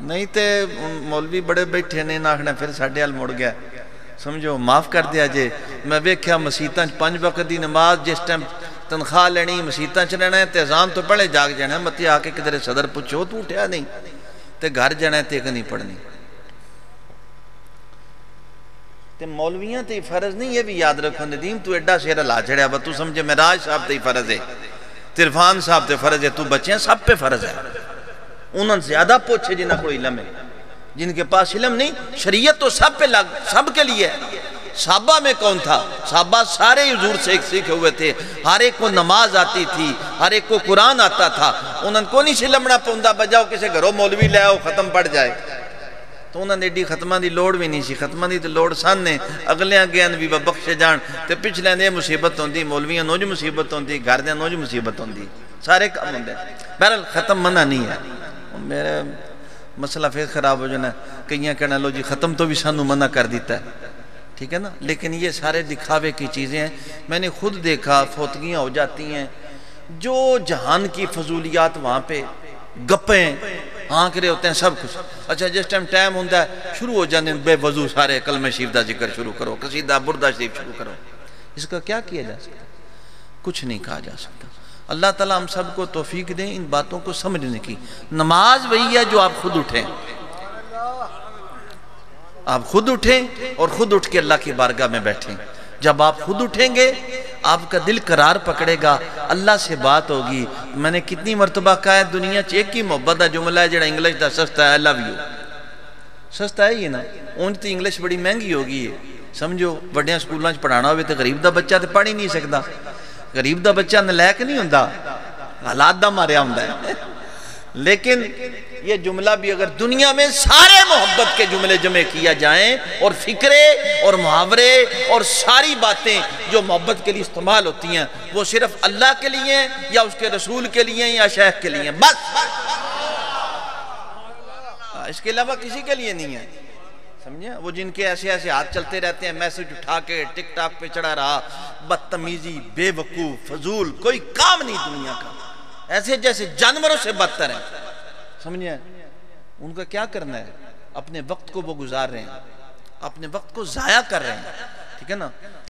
نہیں تے مولوی بڑے بیٹھے نے آخنا پھر ساڈے حال مڑ گیا سمجھو معاف کر دیا جے میں ویکھیا مسیتاں 5 وقت دی نماز جس ٹائم تنخواہ لینی مسیتاں چ رہنا ہے تے اذان تو پہلے جاگ جانا ہے متی آ کے کدھر صدر پوچھو تو اٹھیا نہیں تے گھر جانا ہے تے ایک نہیں پڑھنی تے مولویاں تے فرض نہیں یہ بھی یاد رکھو ندیم تو ایڈا شیر اللہ چھڑیا با تو سمجھے معراج صاحب تے فرض ہے ترفان صاحب تے فرض ہے تو بچیاں سب پہ فرض ہے انہوں نے زیادہ پوچھے جنہ کو علم ہے جن کے پاس علم نہیں شریعت تو سب پہ سب کے لیے ہے صحابہ میں کون تھا صحابہ سارے حضور سے ایک سیکھے ہوئے تھے ہر ایک کو نماز آتی تھی ہر ایک کو قرآن آتا تھا انہوں نے کو نہیں شلمنا پوندا بجاؤ کسے گھروں مولوی لے آؤ ختم پڑ جائے تو انہوں نے ایڈی ختمہ دی لوڑ بھی نہیں سی ختمہ دی تو لوڑ ساننے اگلیاں گیان بھی بخشے جان تے پچھلے دے مصیبت ہوندی مولویاں نوج مصیبت ہوندی گھر دے نوج مصیبت ہوندی سارے کام ہوندے بہرحال ختم منع نہیں ہے میرے مسئلہ پھر خراب ہو جانا کئیاں کہنا لو جی ختم تو بھی سانو منع کر دیتا ہے ٹھیک ہے نا لیکن یہ سارے دکھاوے کی چیزیں ہیں میں نے خود دیکھا فوتگیاں ہو جاتی ہیں جو جہان کی فضولیات وہاں پہ گپیں آنکھ رہے ہوتے ہیں سب کچھ اچھا جس ٹائم ہوندہ ہے شروع ہو جانے بے وضو سارے کلمہ شریف دا ذکر شروع کرو قصیدہ بردہ شریف شروع کرو اس کا کیا کیا جا سکتا کچھ نہیں کہا جا سکتا اللہ تعالیٰ ہم سب کو توفیق دیں ان باتوں کو سمجھنے کی نماز وہی ہے جو آپ خود اٹھیں آپ خود اٹھیں اور خود اٹھ کے اللہ کی بارگاہ میں بیٹھیں جب آپ خود اٹھیں گے آپ کا دل قرار پکڑے گا اللہ سے بات ہوگی میں نے کتنی مرتبہ کہا ہے دنیا چ ایک ہی محبت دا جملہ ہے جڑا انگلش دا سستا ہے I love you سستا ہے یہ نا اون تی انگلش بڑی مہنگی ہوگی ہے سمجھو وڈیاں سکولاں پڑھانا ہوئے تے غریب دا بچہ تے پڑھ ہی نہیں سکتا غریب دا بچہ نلائق نہیں ہوندا حالات دا ماریا ہوندا ہے لیکن یہ جملہ بھی اگر دنیا میں سارے محبت کے جملے جمع کیا جائیں اور فکرے اور محاورے اور ساری باتیں جو محبت کے لیے استعمال ہوتی ہیں وہ صرف اللہ کے لیے ہیں یا اس کے رسول کے لیے ہیں یا شیخ کے لیے ہیں بس اس کے علاوہ کسی کے لیے نہیں ہے سمجھے وہ جن کے ایسے ایسے ہاتھ چلتے رہتے ہیں میسج اٹھا کے ٹک ٹاک پہ چڑھا رہا بدتمیزی بے وقوف فضول کوئی کام نہیں دنیا کا ایسے جیسے جانوروں سے بدتر ہیں سمجھے ان کا کیا کرنا ہے اپنے وقت کو وہ گزار رہے ہیں اپنے وقت کو ضائع کر رہے ہیں ٹھیک ہے نا